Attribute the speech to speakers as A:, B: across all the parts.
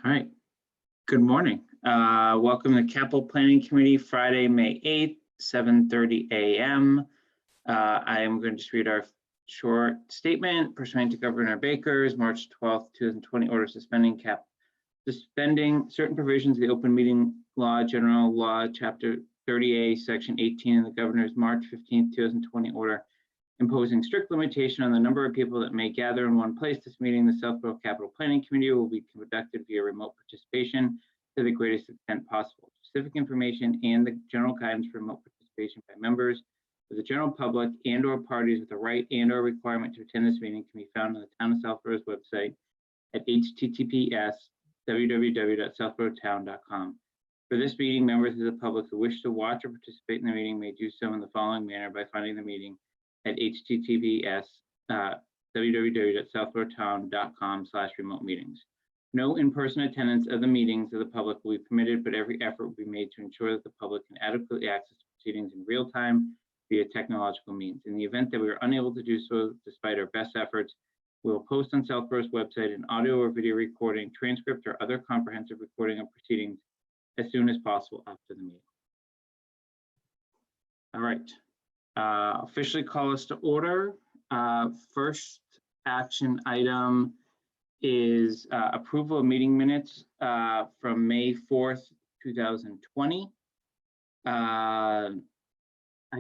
A: All right. Good morning. Welcome to Capital Planning Committee, Friday, May 8th, 7:30 a.m. I am going to just read our short statement pursuant to Governor Baker's March 12th, 2020 order suspending certain provisions of the Open Meeting Law, General Law, Chapter 30A, Section 18 of the Governor's March 15th, 2020 order imposing strict limitation on the number of people that may gather in one place. This meeting, the Southborough Capital Planning Committee, will be conducted via remote participation to the greatest extent possible. Specific information and the general guidance for remote participation by members of the general public and or parties with a right and or requirement to attend this meeting can be found on the Town of Southborough's website at https://www.southboroughtown.com. For this meeting, members of the public who wish to watch or participate in the meeting may do so in the following manner by finding the meeting at https://www.southboroughtown.com/remote meetings. No in-person attendance of the meetings of the public will be permitted, but every effort will be made to ensure that the public can adequately access proceedings in real time via technological means. In the event that we are unable to do so, despite our best efforts, we will post on Southborough's website an audio or video recording, transcript, or other comprehensive recording of proceedings as soon as possible after the meeting. All right. Officially call us to order. First action item is approval of meeting minutes from May 4th, 2020. I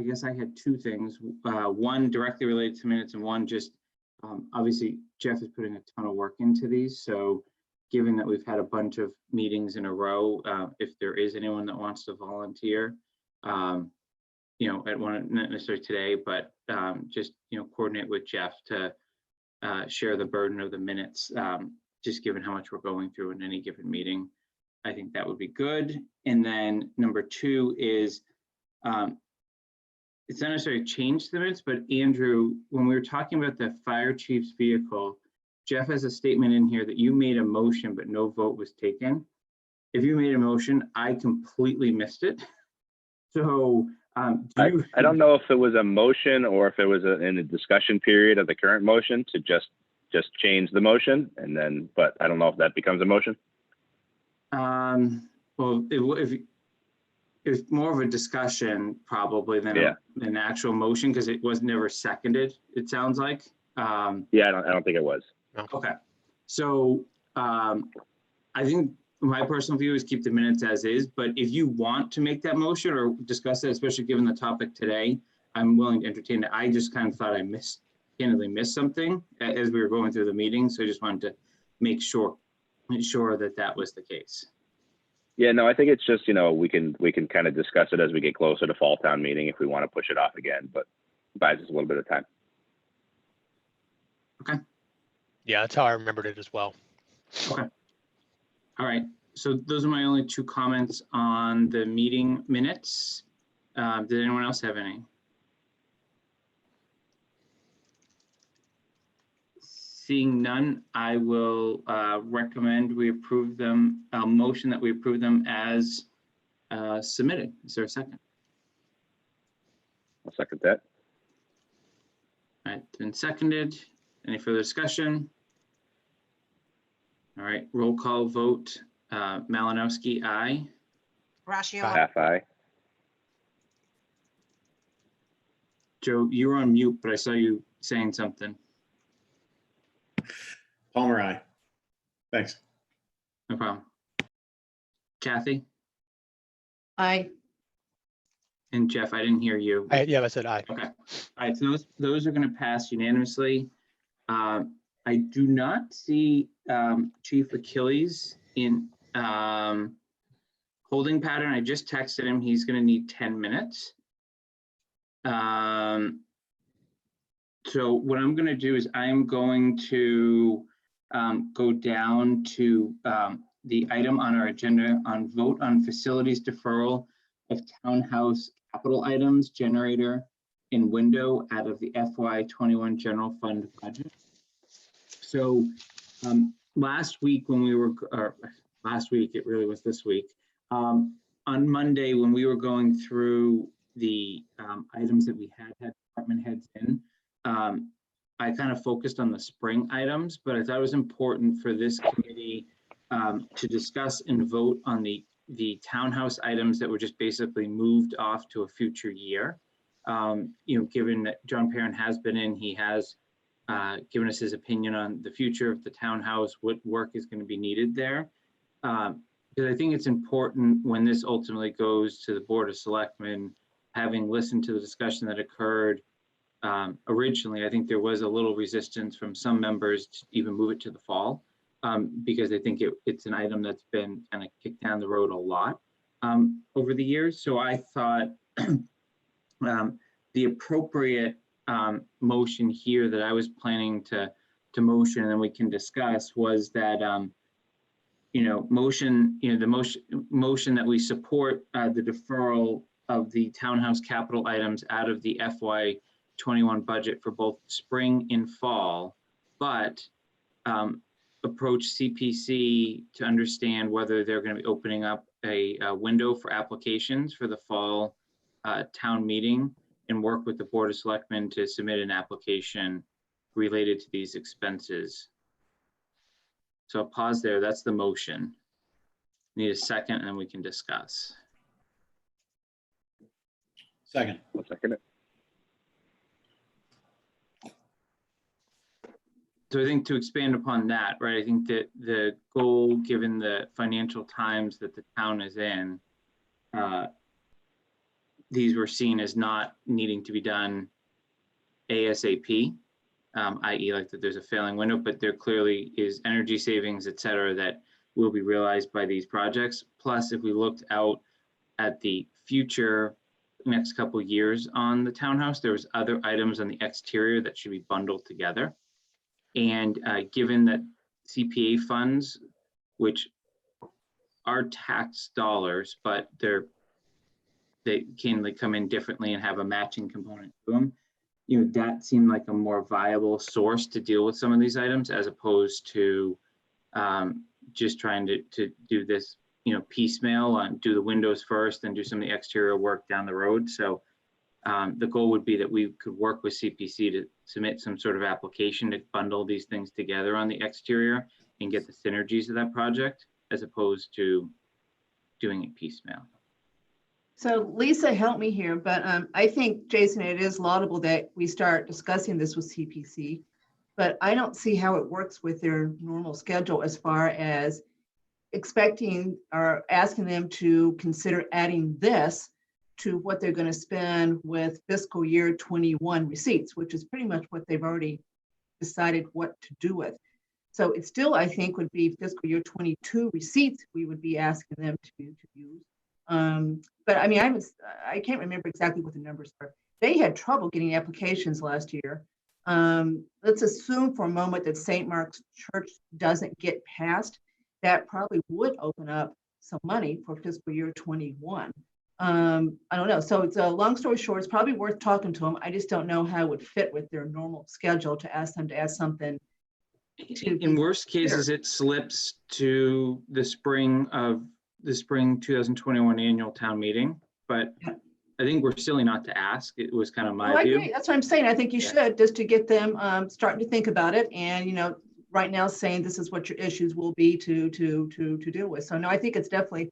A: guess I had two things, one directly related to minutes and one just, obviously Jeff is putting a ton of work into these. So given that we've had a bunch of meetings in a row, if there is anyone that wants to volunteer, at one, not necessarily today, but just, coordinate with Jeff to share the burden of the minutes, just given how much we're going through in any given meeting. I think that would be good. And then number two is, it's not necessarily change the minutes, but Andrew, when we were talking about the fire chief's vehicle, Jeff has a statement in here that you made a motion, but no vote was taken. If you made a motion, I completely missed it. So
B: I don't know if it was a motion or if it was in a discussion period of the current motion to just change the motion, and then, but I don't know if that becomes a motion.
A: Well, if it's more of a discussion probably than an actual motion, because it was never seconded, it sounds like.
B: Yeah, I don't think it was.
A: Okay, so I think my personal view is keep the minutes as is, but if you want to make that motion or discuss it, especially given the topic today, I'm willing to entertain it. I just kind of thought I candidly missed something as we were going through the meeting, so I just wanted to make sure that that was the case.
B: Yeah, no, I think it's just, we can kind of discuss it as we get closer to fall town meeting if we want to push it off again, but buys us a little bit of time.
A: Okay.
C: Yeah, that's how I remembered it as well.
A: Okay. All right. So those are my only two comments on the meeting minutes. Did anyone else have any? Seeing none, I will recommend we approve them, motion that we approve them as submitted. Is there a second?
B: I'll second that.
A: All right, been seconded. Any further discussion? All right, roll call vote. Malinowski, aye.
D: Ratio.
B: Half aye.
A: Joe, you were on mute, but I saw you saying something.
E: Palmer, aye. Thanks.
A: No problem. Kathy?
D: Aye.
A: And Jeff, I didn't hear you.
C: Yeah, I said aye.
A: Okay. All right, so those are going to pass unanimously. I do not see Chief Achilles in holding pattern. I just texted him. He's going to need 10 minutes. So what I'm going to do is I'm going to go down to the item on our agenda on vote on facilities deferral of Townhouse capital items, generator, and window out of the FY21 general fund budget. So last week when we were, or last week, it really was this week, on Monday when we were going through the items that we had department heads in, I kind of focused on the spring items, but I thought it was important for this committee to discuss and vote on the townhouse items that were just basically moved off to a future year. Given that John Perrin has been in, he has given us his opinion on the future of the townhouse, what work is going to be needed there. Because I think it's important when this ultimately goes to the Board of Selectmen, having listened to the discussion that occurred originally, I think there was a little resistance from some members to even move it to the fall, because I think it's an item that's been kind of kicked down the road a lot over the years. So I thought the appropriate motion here that I was planning to motion, and then we can discuss, was that the motion that we support the deferral of the townhouse capital items out of the FY21 budget for both spring and fall, but approach CPC to understand whether they're going to be opening up a window for applications for the fall town meeting, and work with the Board of Selectmen to submit an application related to these expenses. So I'll pause there. That's the motion. Need a second, and then we can discuss.
E: Second.
B: I'll second it.
A: So I think to expand upon that, right, I think that the goal, given the financial times that the town is in, these were seen as not needing to be done ASAP, i.e. like that there's a failing window, but there clearly is energy savings, et cetera, that will be realized by these projects. Plus, if we looked out at the future next couple of years on the townhouse, there was other items on the exterior that should be bundled together. And given that CPA funds, which are tax dollars, but they can come in differently and have a matching component to them, that seemed like a more viable source to deal with some of these items, as opposed to just trying to do this piecemeal, and do the windows first and do some of the exterior work down the road. So the goal would be that we could work with CPC to submit some sort of application to bundle these things together on the exterior and get the synergies of that project, as opposed to doing it piecemeal.
D: So Lisa, help me here, but I think, Jason, it is laudable that we start discussing this with CPC, but I don't see how it works with their normal schedule as far as expecting or asking them to consider adding this to what they're going to spend with fiscal year 21 receipts, which is pretty much what they've already decided what to do with. So it still, I think, would be fiscal year 22 receipts we would be asking them to use. But I mean, I can't remember exactly what the numbers are. They had trouble getting applications last year. Let's assume for a moment that St. Mark's Church doesn't get passed. That probably would open up some money for fiscal year 21. I don't know. So it's a long story short, it's probably worth talking to them. I just don't know how it would fit with their normal schedule to ask them to add something.
A: In worst cases, it slips to the spring 2021 annual town meeting, but I think we're silly not to ask. It was kind of my view.
D: I agree. That's what I'm saying. I think you should, just to get them starting to think about it, and right now saying this is what your issues will be to deal with. So no, I think it's definitely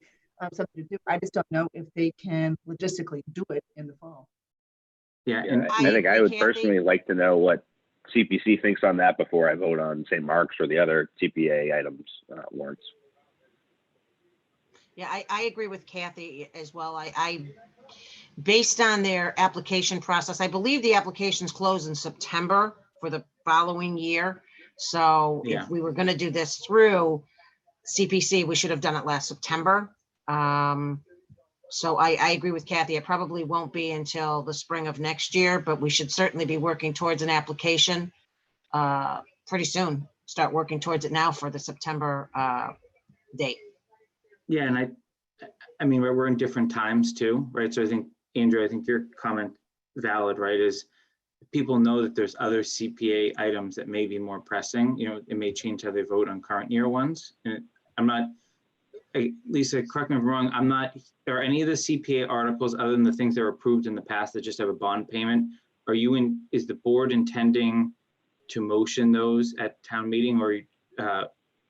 D: something to do. I just don't know if they can logistically do it in the fall.
A: Yeah,
B: and I think I would personally like to know what CPC thinks on that before I vote on St. Mark's or the other CPA items warrants.
F: Yeah, I agree with Kathy as well. I based on their application process, I believe the applications close in September for the following year. So if we were going to do this through CPC, we should have done it last September. So I agree with Kathy. It probably won't be until the spring of next year, but we should certainly be working towards an application pretty soon. Start working towards it now for the September date.
A: Yeah, and I mean, we're in different times too, right? So I think, Andrew, I think your comment valid, right? Is people know that there's other CPA items that may be more pressing. It may change how they vote on current year ones. And Lisa, correct me if I'm wrong, are any of the CPA articles, other than the things that were approved in the past that just have a bond payment, is the board intending to motion those at town meeting, or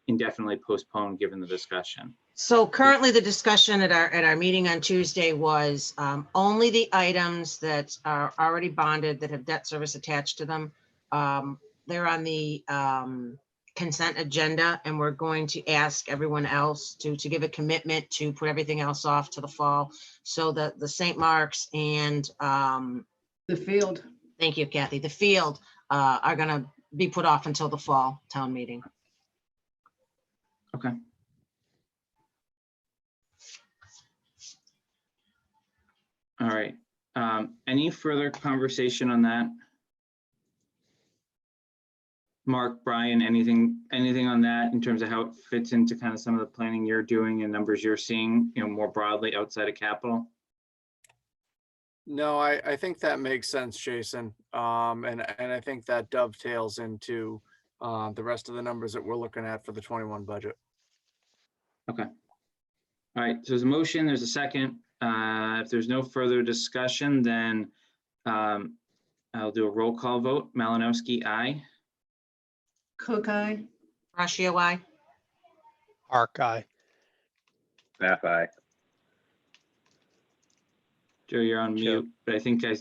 A: indefinitely postponed given the discussion.
F: So currently the discussion at our meeting on Tuesday was only the items that are already bonded that have debt service attached to them. They're on the consent agenda, and we're going to ask everyone else to give a commitment to put everything else off to the fall. So that the St. Mark's and
D: The field.
F: thank you, Kathy, the field are gonna be put off until the fall town meeting.
A: Okay. All right. Any further conversation on that? Mark, Brian, anything on that in terms of how it fits into kind of some of the planning you're doing and numbers you're seeing, more broadly outside of capital?
G: No, I think that makes sense, Jason. And I think that dovetails into the rest of the numbers that we're looking at for the 21 budget.
A: Okay. All right, so there's a motion, there's a second. If there's no further discussion, then I'll do a roll call vote. Malinowski, aye.
D: Cook eye.
F: Ratio I.
C: Arc, aye.
B: Math, aye.
A: Joe, you're on
C: Joe.
A: mute, but I think I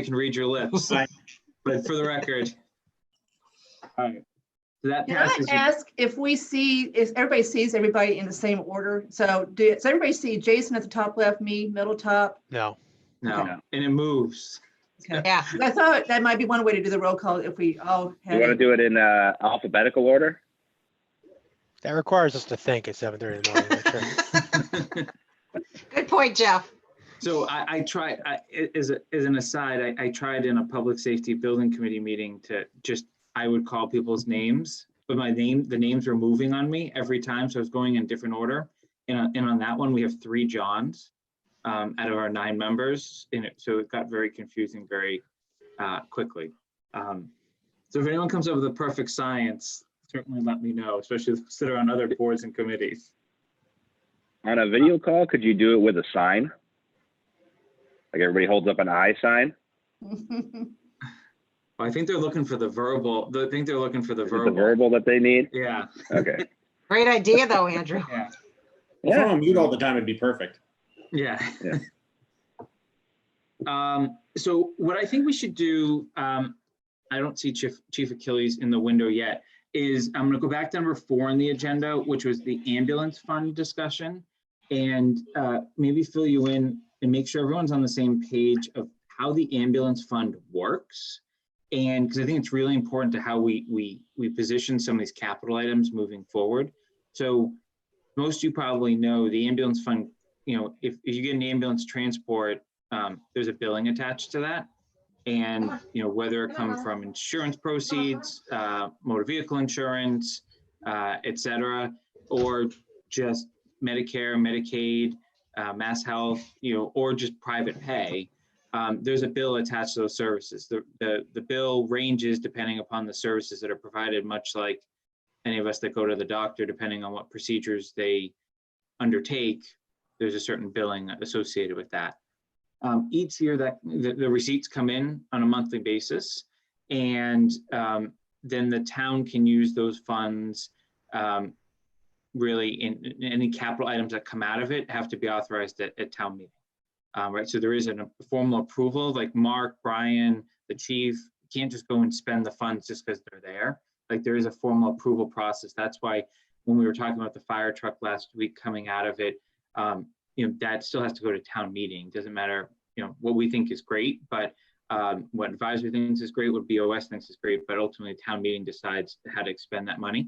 A: can read your lips.
E: Aye.
A: But for the record. All right. So that
D: Can I
A: passes.
D: ask if everybody sees everybody in the same order? So does everybody see Jason at the top left, me, middle top?
C: No.
A: No,
B: Okay.
A: and it moves.
D: Okay.
F: Yeah.
D: I thought that might be one way to do the roll call if we all
B: You
D: had
B: want to
D: it.
B: do it in alphabetical order?
C: That requires us to think at 7:30 in the morning. Sure.
F: Good point, Jeff.
A: So I tried, as an aside, I tried in a public safety building committee meeting to I would call people's names, but the names were moving on me every time. So I was going in different order. And on that one, we have 3 Johns out of our 9 members in it. So it got very confusing very quickly. So if anyone comes up with a perfect science, certainly let me know, especially those that are on other boards and committees.
B: On a video call, could you do it with a sign? Like everybody holds up an I sign?
A: I think they're looking for the verbal. I think they're looking for the
B: Is it the
A: verbal.
B: verbal that they need?
A: Yeah.
B: Okay.
F: Great idea, though, Andrew.
A: Yeah.
E: If I'm on mute all the time, it'd be perfect.
A: Yeah.
B: Yeah.
A: So what I think we should do, I don't see Chief Achilles in the window yet, is I'm going to go back to number 4 on the agenda, which was the ambulance fund discussion, and maybe fill you in and make sure everyone's on the same page of how the ambulance fund works. And because I think it's really important to how we position some of these capital items moving forward. So most of you probably know the ambulance fund, if you get an ambulance transport, there's a billing attached to that. And, whether it come from insurance proceeds, motor vehicle insurance, et cetera, or just Medicare, Medicaid, Mass Health, or just private pay, there's a bill attached to those services. The bill ranges depending upon the services that are provided, much like any of us that go to the doctor, depending on what procedures they undertake, there's a certain billing associated with that. Each year that the receipts come in on a monthly basis, and then the town can use those funds really in any capital items that come out of it have to be authorized at town meeting. Right, so there is a formal approval, like Mark, Brian, the chief, can't just go and spend the funds just because they're there. Like there is a formal approval process. That's why when we were talking about the fire truck last week coming out of it, that still has to go to town meeting. Doesn't matter, what we think is great, but what advisory thinks is great, what BOS thinks is great, but ultimately town meeting decides how to expend that money.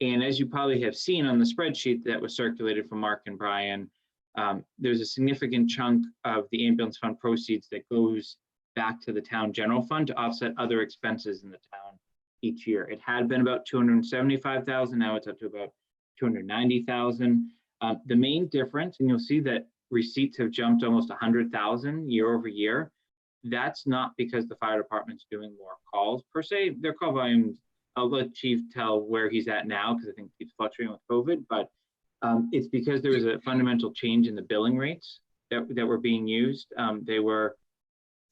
A: And as you probably have seen on the spreadsheet that was circulated from Mark and Brian, there's a significant chunk of the ambulance fund proceeds that goes back to the town general fund to offset other expenses in the town each year. It had been about 275,000. Now it's up to about 290,000. The main difference, and you'll see that receipts have jumped almost 100,000 year over year. That's not because the fire department's doing more calls per se. Their call volumes, I'll let Chief tell where he's at now because I think he's fluctuating with COVID, but it's because there was a fundamental change in the billing rates that were being used. They were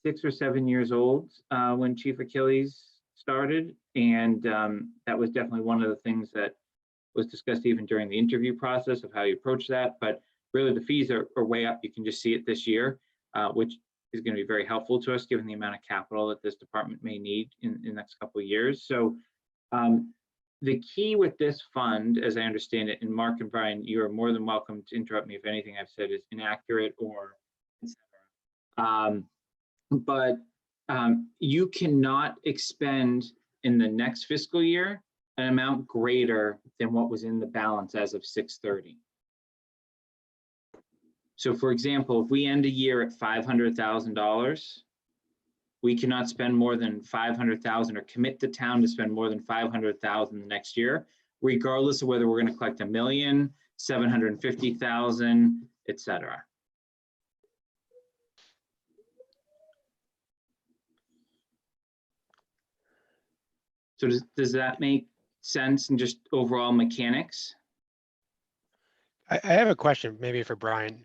A: 6 or 7 years old when Chief Achilles started, and that was definitely one of the things that was discussed even during the interview process of how you approach that. But really, the fees are way up. You can just see it this year, which is going to be very helpful to us given the amount of capital that this department may need in the next couple of years. So the key with this fund, as I understand it, and Mark and Brian, you are more than welcome to interrupt me if anything I've said is inaccurate or etc. But you cannot expend in the next fiscal year an amount greater than what was in the balance as of 6/30. So for example, if we end a year at $500,000, we cannot spend more than 500,000 or commit the town to spend more than 500,000 the next year, regardless of whether we're going to collect $1 million, 750,000, etc. So does that make sense in just overall mechanics?
C: I have a question maybe for Brian.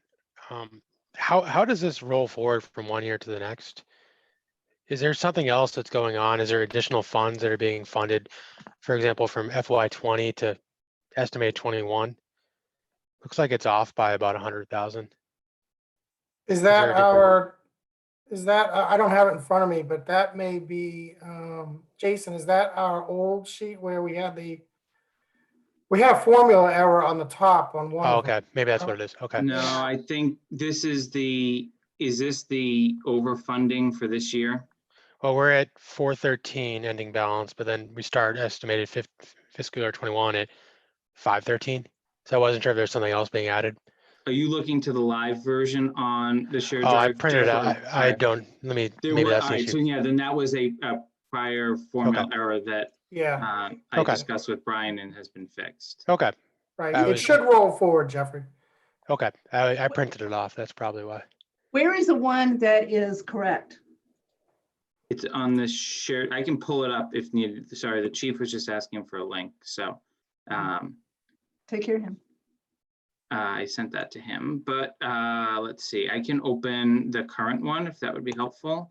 C: How does this roll forward from one year to the next? Is there something else that's going on? Is there additional funds that are being funded, for example, from FY20 to estimated 21? Looks like it's off by about 100,000.
H: Is
C: there
H: that
C: a different-
H: our, is that, I don't have it in front of me, but that may be, Jason, is that our old sheet where we had we have formula error on the top on one
C: Oh,
H: of them.
C: okay, maybe that's what it is. Okay.
A: No, I think this is is this the overfunding for this year?
C: Well, we're at 413 ending balance, but then we start estimated fiscal year 21 at 513. So I wasn't sure if there's something else being added.
A: Are you looking to the live version on the shared
C: Oh, I
A: drive?
C: printed it
A: Jeff,
C: out.
A: or-
C: I
A: sorry.
C: don't, let me,
A: There
C: maybe
A: was,
C: that's
A: all
C: the
A: right, so
C: issue.
A: yeah, then that was a prior format error that
H: Yeah,
A: I
C: Okay.
A: discussed with Brian and has been fixed.
C: Okay,
H: right.
C: That
H: It
C: was-
H: should roll forward, Jeffrey.
C: okay. I printed it off. That's probably why.
D: Where is the one that is correct?
A: It's on the shared, I can pull it up if needed. Sorry, the chief was just asking for a link, so
D: Take care of him.
A: I sent that to him, but let's see, I can open the current one if that would be helpful.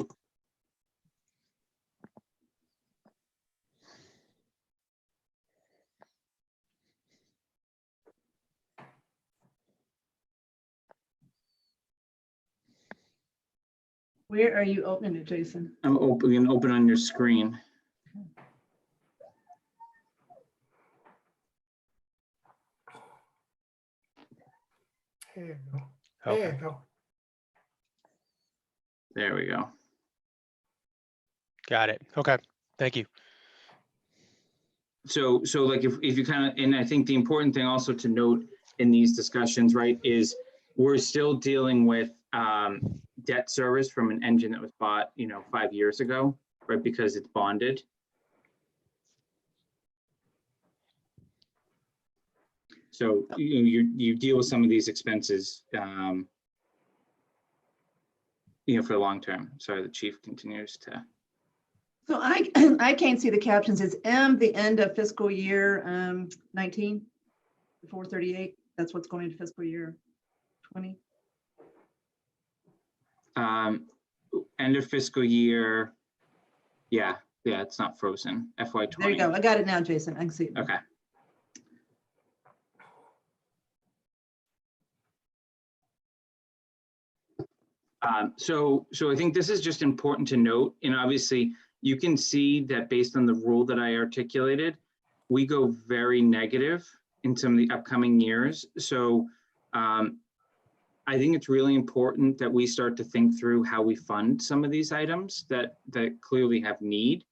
D: Where are you opening it, Jason?
A: I'm open on your screen.
H: There you go. There
C: Okay.
H: you go.
A: There we go.
C: Got it. Okay. Thank you.
A: So like if you kind of, and I think the important thing also to note in these discussions, right, is we're still dealing with debt service from an engine that was bought, 5 years ago, right, because it's bonded. So you deal with some of these expenses, for the long term. Sorry, the chief continues to.
D: So I can't see the captions. Is M the end of fiscal year 19, 438? That's what's going into fiscal year 20.
A: End of fiscal year. Yeah, it's not frozen. FY20.
D: There you go. I got it now, Jason. I can see it.
A: Okay. So I think this is just important to note, and obviously you can see that based on the rule that I articulated, we go very negative in some of the upcoming years. So I think it's really important that we start to think through how we fund some of these items that clearly have need.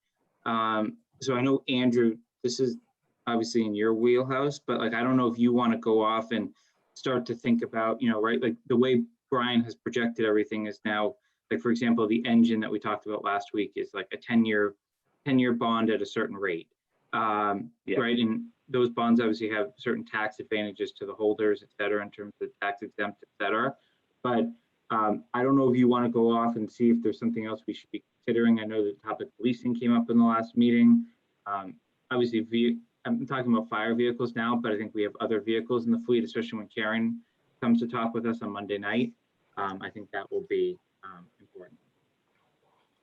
A: So I know, Andrew, this is obviously in your wheelhouse, but like, I don't know if you want to go off and start to think about, right, like the way Brian has projected everything is now, like, for example, the engine that we talked about last week is like a 10-year bond at a certain rate, right? And those bonds obviously have certain tax advantages to the holders, et cetera, in terms of tax exempt, et cetera. But I don't know if you want to go off and see if there's something else we should be considering. I know the topic of leasing came up in the last meeting. Obviously, I'm talking about fire vehicles now, but I think we have other vehicles in the fleet, especially when Karen comes to talk with us on Monday night. I think that will be important.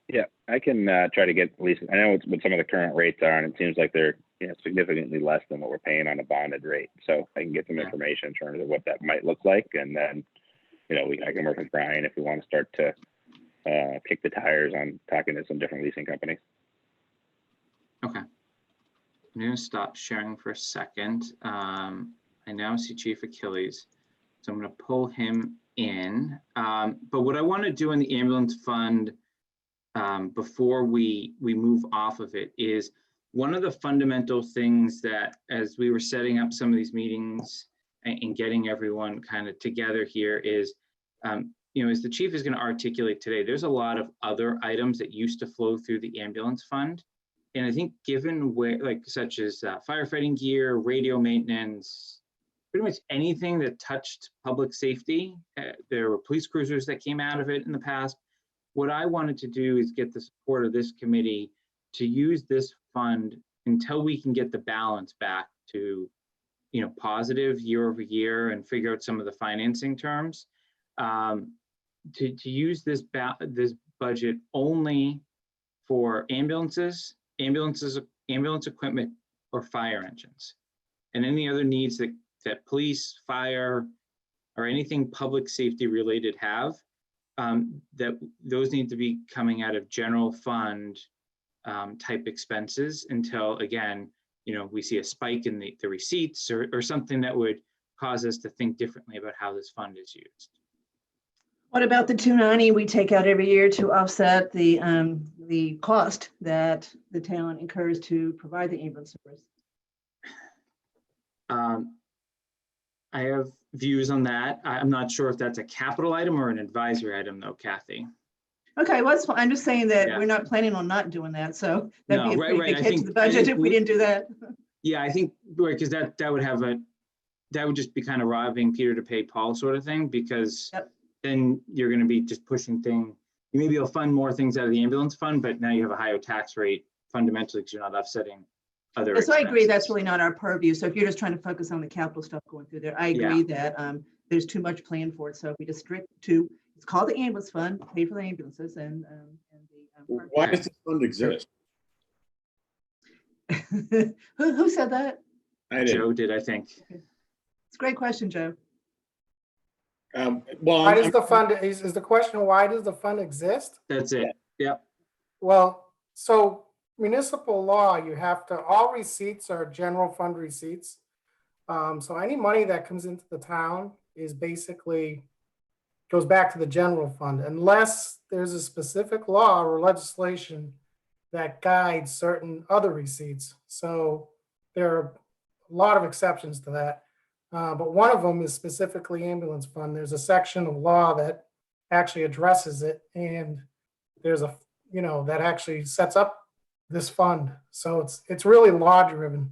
B: Yeah, I can try to get at least, I know what some of the current rates are, and it seems like they're significantly less than what we're paying on a bonded rate. So I can get some information in terms of what that might look like, and then I can work with Brian if we want to start to kick the tires on talking to some different leasing companies.
A: Okay. I'm going to stop sharing for a second. I now see Chief Achilles, so I'm going to pull him in. But what I want to do in the ambulance fund before we move off of it is one of the fundamental things that, as we were setting up some of these meetings and getting everyone kind of together here, is as the chief is going to articulate today, there's a lot of other items that used to flow through the ambulance fund. And I think given where, such as firefighting gear, radio maintenance, pretty much anything that touched public safety, there were police cruisers that came out of it in the past. What I wanted to do is get the support of this committee to use this fund until we can get the balance back to, positive year over year and figure out some of the financing terms. To use this budget only for ambulance equipment, or fire engines, and any other needs that police, fire, or anything public safety related have, that those need to be coming out of general fund type expenses until, again, we see a spike in the receipts or something that would cause us to think differently about how this fund is used.
D: What about the 290 we take out every year to offset the cost that the town incurs to provide the ambulance service?
A: I have views on that. I'm not sure if that's a capital item or an advisory item, though, Kathy.
D: Okay, well, that's fine. I'm just saying that
A: Yeah.
D: we're not planning on not doing that. So that'd
A: No,
D: be a
A: right,
D: pretty
A: right.
D: big
A: I
D: hit to
A: think-
D: the budget if we didn't do that.
A: Yeah, I think, because that would just be kind of robbing Peter to pay Paul sort of thing, because
D: Yep.
A: then you're going to be just pushing maybe you'll fund more things out of the ambulance fund, but now you have a higher tax rate fundamentally because you're not offsetting other
D: So I agree, that's
A: expenses.
D: really not our purview. So if you're just trying to focus on the capital stuff going through there, I agree that there's too much planned for it. So if we just strict to, it's called the ambulance fund, pay for the ambulances and the.
E: Why does this fund exist?
D: Who said that?
E: I did.
A: Joe did, I think.
D: It's a great question, Joe.
E: Well,
H: Why does the fund, is the question, why does the fund exist?
A: That's it. Yep.
H: Well, so municipal law, you have to, all receipts are general fund receipts. So any money that comes into the town is basically, goes back to the general fund, unless there's a specific law or legislation that guides certain other receipts. So there are a lot of exceptions to that. But one of them is specifically ambulance fund. There's a section of law that actually addresses it, and there's a, that actually sets up this fund. So it's really law driven.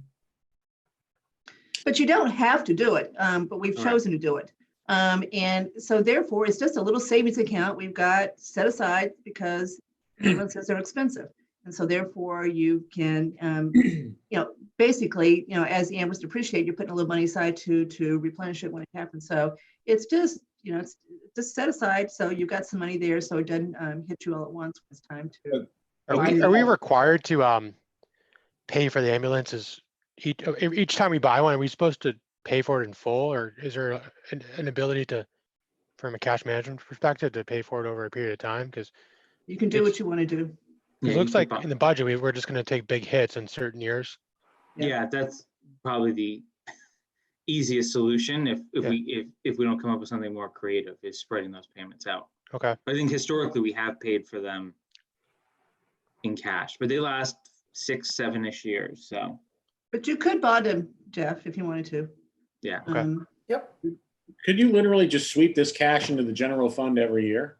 D: But you don't have to do it, but we've
A: All right.
D: chosen to do it. And so therefore, it's just a little savings account we've got set aside because ambulances are expensive. And so therefore you can, basically, as the ambulance depreciate, you're putting a little money aside to replenish it when it happens. So it's just, it's just set aside. So you've got some money there so it doesn't hit you all at once when it's time to.
C: Are we required to pay for the ambulances each time we buy one? Are we supposed to pay for it in full, or is there an ability to, from a cash management perspective, to pay for it over a period of time? Because
D: You can do what you want to do.
C: it
A: Yeah,
C: looks
A: you
C: like
A: can
C: in the budget we're just going to take big hits in certain years.
A: Yeah, that's probably the easiest solution if we don't come up with something more creative, is spreading those payments out.
C: Okay.
A: I think historically we have paid for them in cash, but they last 6-7-ish years. So
D: But you could bond them, Jeff, if you wanted to.
A: yeah.
C: Okay.
H: Yep,
E: Could you literally just sweep this cash into the general fund every year?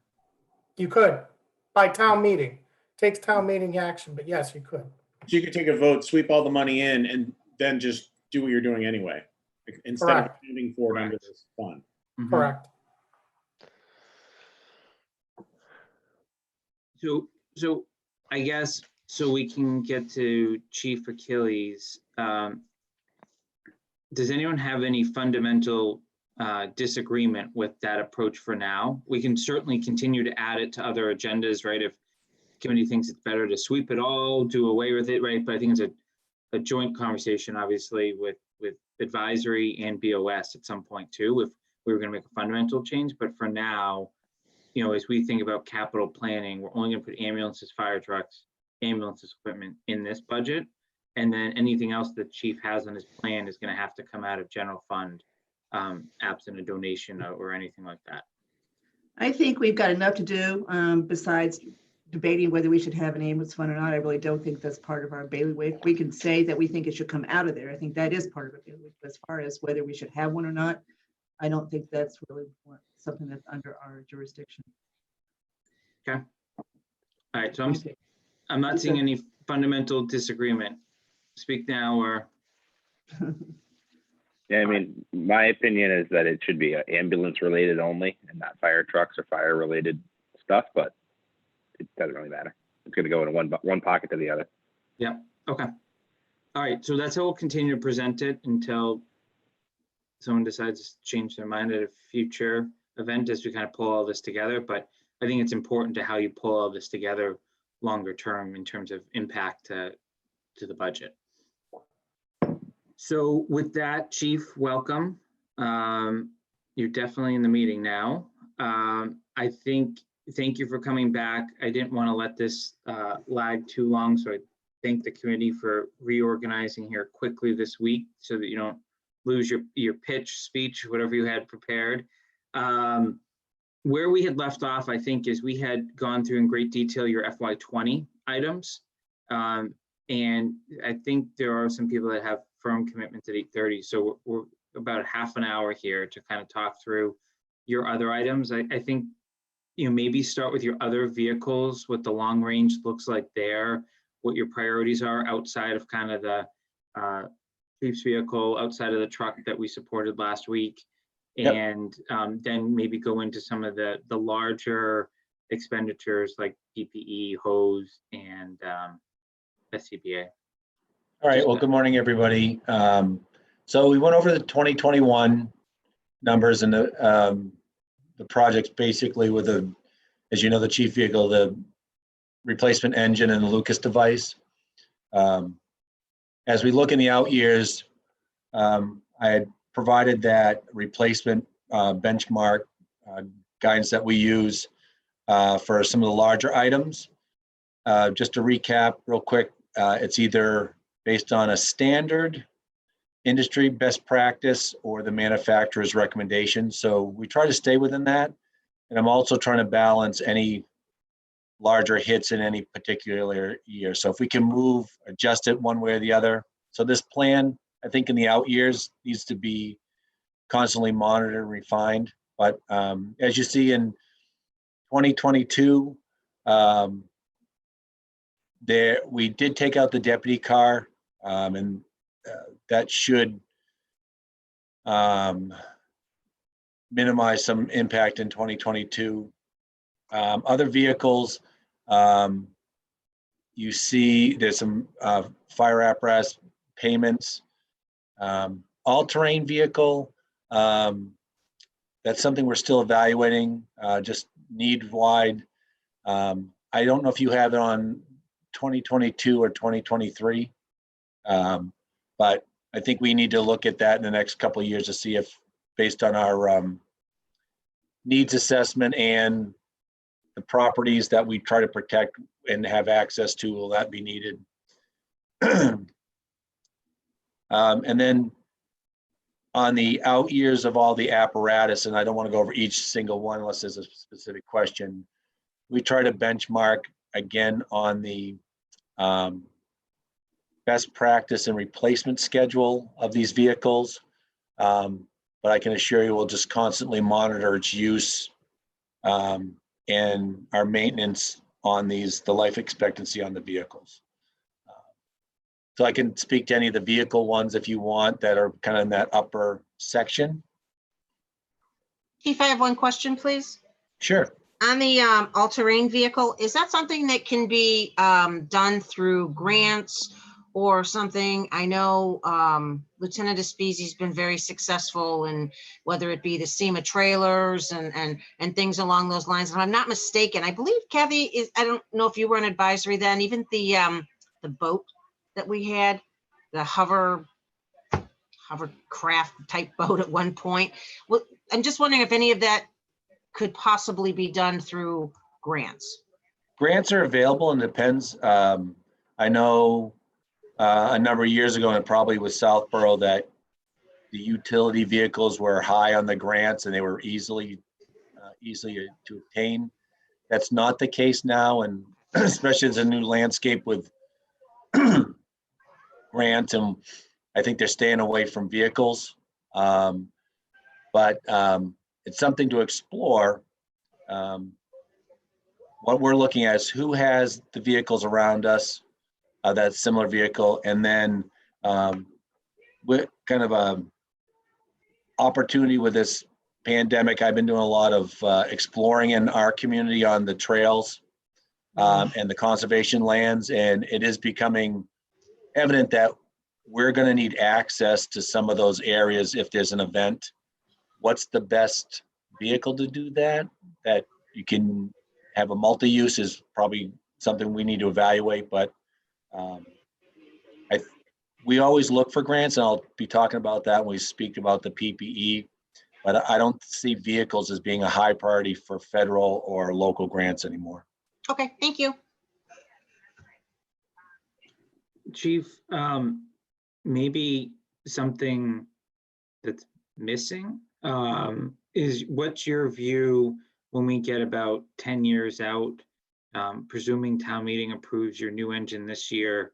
H: you could, by town meeting. Takes town meeting action, but yes, you could.
E: So you could take a vote, sweep all the money in, and then just do what you're doing anyway, instead of
H: Correct.
E: accounting for it under
A: Correct.
E: this fund.
A: Mhm.
H: Correct.
A: So I guess, so we can get to Chief Achilles. Does anyone have any fundamental disagreement with that approach for now? We can certainly continue to add it to other agendas, right? If committee thinks it's better to sweep it all, do away with it, right? But I think it's a joint conversation, obviously, with advisory and BOS at some point too, if we were going to make a fundamental change. But for now, you know, as we think about capital planning, we're only going to put ambulances, fire trucks, ambulances equipment in this budget. And then anything else the chief has on his plan is going to have to come out of general fund, absent a donation or anything like that.
D: I think we've got enough to do besides debating whether we should have an ambulance fund or not. I really don't think that's part of our bailiwick. We can say that we think it should come out of there. I think that is part of a bailiwick. But as far as whether we should have one or not, I don't think that's really something that's under our jurisdiction.
A: Okay. All right. So I'm not seeing any fundamental disagreement. Speak now or.
B: Yeah, I mean, my opinion is that it should be ambulance related only and not fire trucks or fire related stuff, but it doesn't really matter. It's going to go in one pocket to the other.
A: Yeah. Okay. All right. So that's how we'll continue to present it until someone decides to change their mind at a future event as we kind of pull all this together. But I think it's important to how you pull all this together longer term in terms of impact to the budget. So with that, Chief, welcome. You're definitely in the meeting now. Thank you for coming back. I didn't want to let this lag too long, so I thank the committee for reorganizing here quickly this week so that you don't lose your pitch, speech, whatever you had prepared. Where we had left off, I think, is we had gone through in great detail your FY20 items. And I think there are some people that have firm commitments at 8:30. So we're about half an hour here to kind of talk through your other items. I think, you know, maybe start with your other vehicles, what the long range looks like there, what your priorities are outside of kind of the chief's vehicle, outside of the truck that we supported last week.
I: Yep.
A: And then maybe go into some of the larger expenditures like PPE, hose, and SCBA.
I: All right, well, good morning, everybody. So we went over the 2021 numbers and the projects basically with as you know, the chief vehicle, the replacement engine and the Lucas device. As we look in the out years, I had provided that replacement benchmark guidance that we use for some of the larger items. Just to recap real quick, it's either based on a standard industry best practice or the manufacturer's recommendation. So we try to stay within that. And I'm also trying to balance any larger hits in any particular year. So if we can adjust it one way or the other. So this plan, I think in the out years, needs to be constantly monitored and refined. But as you see in 2022, we did take out the deputy car, and that should minimize some impact in 2022. Other vehicles, you see there's some fire apparatus payments. All-terrain vehicle, that's something we're still evaluating, just need-wide. I don't know if you have it on 2022 or 2023, but I think we need to look at that in the next couple of years to see if, based on our needs assessment and the properties that we try to protect and have access to, will that be needed? And then on the out years of all the apparatus, and I don't want to go over each single one unless there's a specific question, we try to benchmark again on the best practice and replacement schedule of these vehicles. But I can assure you we'll just constantly monitor its use and our maintenance on the life expectancy on the vehicles. So I can speak to any of the vehicle ones if you want that are kind of in that upper section.
F: Chief, I have one question, please.
I: Sure.
F: On the all-terrain vehicle, is that something that can be done through grants or something? I know Lieutenant Espesi's been very successful in whether it be the SEMA trailers and things along those lines. And if I'm not mistaken, I believe Kathy I don't know if you were an advisory then, even the boat that we had, the hovercraft type boat at one point. Well, I'm just wondering if any of that could possibly be done through grants.
I: Grants are available and depends. I know a number of years ago, and probably with Southborough, that the utility vehicles were high on the grants and they were easily to obtain. That's not the case now, and especially as a new landscape with grants, and I think they're staying away from vehicles. But it's something to explore. What we're looking at is who has the vehicles around us, that similar vehicle, and then with kind of a opportunity with this pandemic, I've been doing a lot of exploring in our community on the trails and the conservation lands, and it is becoming evident that we're going to need access to some of those areas if there's an event. What's the best vehicle to do that? That you can have a multi-use is probably something we need to evaluate, but we always look for grants, and I'll be talking about that when we speak about the PPE, but I don't see vehicles as being a high priority for federal or local grants anymore.
F: Okay, thank you.
A: Chief, maybe something that's missing is, what's your view when we get about 10 years out, presuming town meeting approves your new engine this year?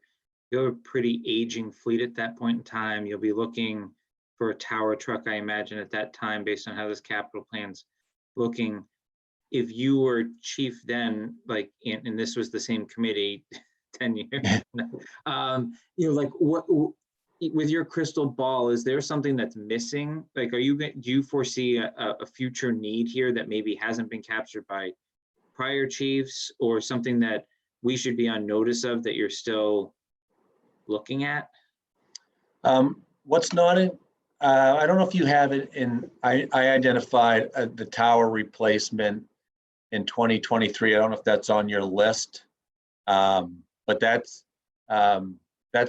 A: You have a pretty aging fleet at that point in time. You'll be looking for a tower truck, I imagine, at that time, based on how this capital plan's looking. If you were chief then, like, and this was the same committee 10 years, like, what, with your crystal ball, is there something that's missing? Like, do you foresee a future need here that maybe hasn't been captured by prior chiefs, or something that we should be on notice of that you're still looking at?
I: What's not in, I don't know if you have it in, I identified the tower replacement in 2023. I don't know if that's on your list, but that's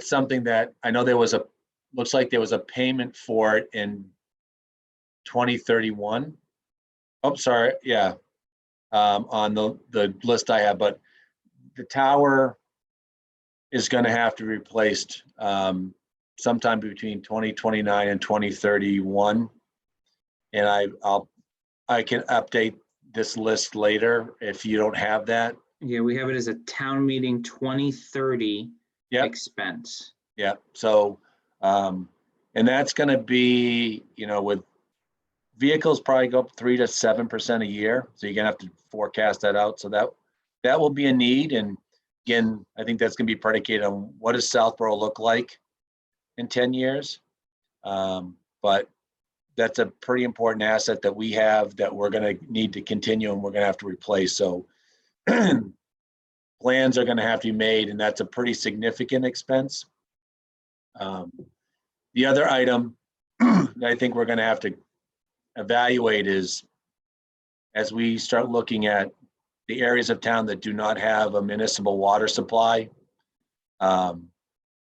I: something that I know looks like there was a payment for it in 2031. Oh, sorry, yeah, on the list I have, but the tower is going to have to be replaced sometime between 2029 and 2031. And I can update this list later if you don't have that.
A: Yeah, we have it as a town meeting 2030 expense.
I: Yeah, so, and that's going to be, with vehicles probably go up 3 to 7% a year. So you're going to have to forecast that out. So that will be a need. And again, I think that's going to be predicated on what does Southborough look like in 10 years. But that's a pretty important asset that we have that we're going to need to continue, and we're going to have to replace. So plans are going to have to be made, and that's a pretty significant expense. The other item that I think we're going to have to evaluate is, as we start looking at the areas of town that do not have a municipal water supply,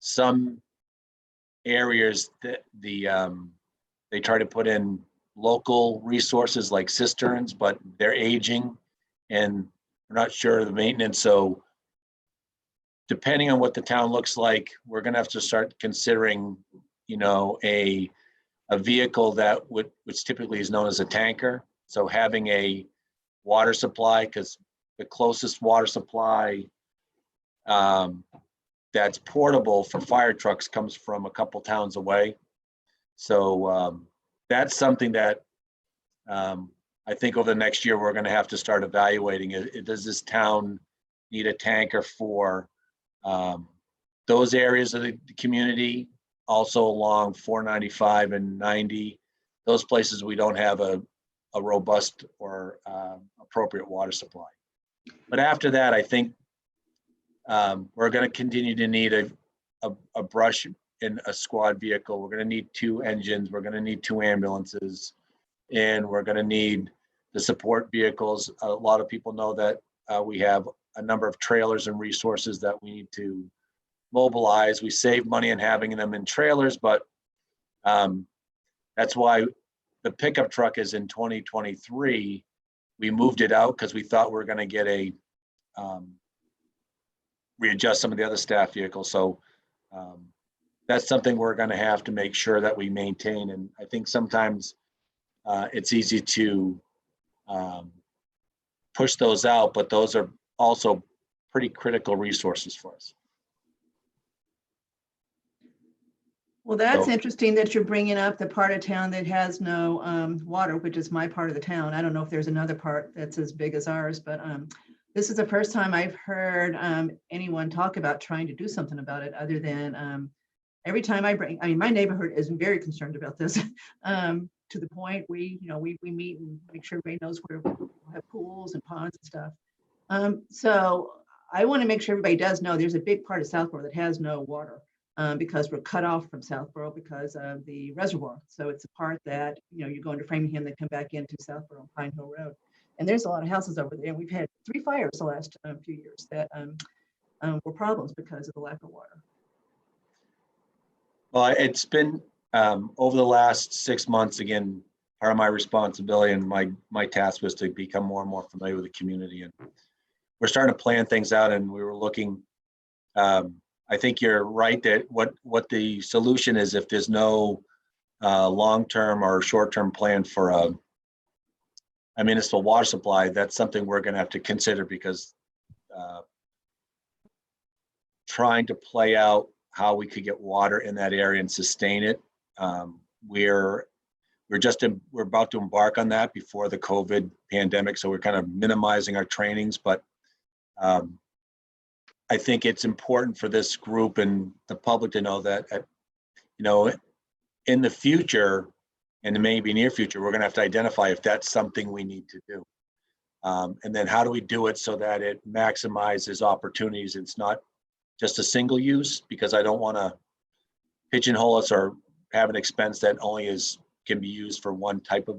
I: some areas that they try to put in local resources like cisterns, but they're aging and we're not sure of the maintenance. So depending on what the town looks like, we're going to have to start considering, a vehicle that which typically is known as a tanker. So having a water supply, because the closest water supply that's portable for fire trucks comes from a couple towns away. So that's something that I think over the next year we're going to have to start evaluating. Does this town need a tanker for those areas of the community? Also along 495 and 90, those places we don't have a robust or appropriate water supply. But after that, I think we're going to continue to need a brush in a squad vehicle. We're going to need 2 engines. We're going to need 2 ambulances, and we're going to need the support vehicles. A lot of people know that we have a number of trailers and resources that we need to mobilize. We save money in having them in trailers, but that's why the pickup truck is in 2023. We moved it out because we thought we were going to get a readjust some of the other staff vehicles. So that's something we're going to have to make sure that we maintain. And I think sometimes it's easy to push those out, but those are also pretty critical resources for us.
D: Well, that's
I: So-
D: interesting that you're bringing up the part of town that has no water, which is my part of the town. I don't know if there's another part that's as big as ours, but this is the first time I've heard anyone talk about trying to do something about it other than every time I mean, my neighborhood is very concerned about this to the point we meet and make sure everybody knows where we have pools and ponds and stuff. So I want to make sure everybody does know there's a big part of Southborough that has no water. Because we're cut off from Southborough because of the reservoir. So it's a part that, you go into Framingham, they come back into Southborough on Pine Hill Road. And there's a lot of houses over there. And we've had 3 fires the last few years that were problems because of the lack of water.
I: Well, it's been over the last 6 months, again, part of my responsibility and my task was to become more and more familiar with the community. And we're starting to plan things out, and we were looking, I think you're right that what the solution is if there's no long-term or short-term plan for a municipal water supply. That's something we're going to have to consider, because trying to play out how we could get water in that area and sustain it. We're about to embark on that before the COVID pandemic, so we're kind of minimizing our trainings, but I think it's important for this group and the public to know that, in the future, and maybe near future, we're going to have to identify if that's something we need to do. And then how do we do it so that it maximizes opportunities? It's not just a single use, because I don't want to pigeonhole us or have an expense that only can be used for one type of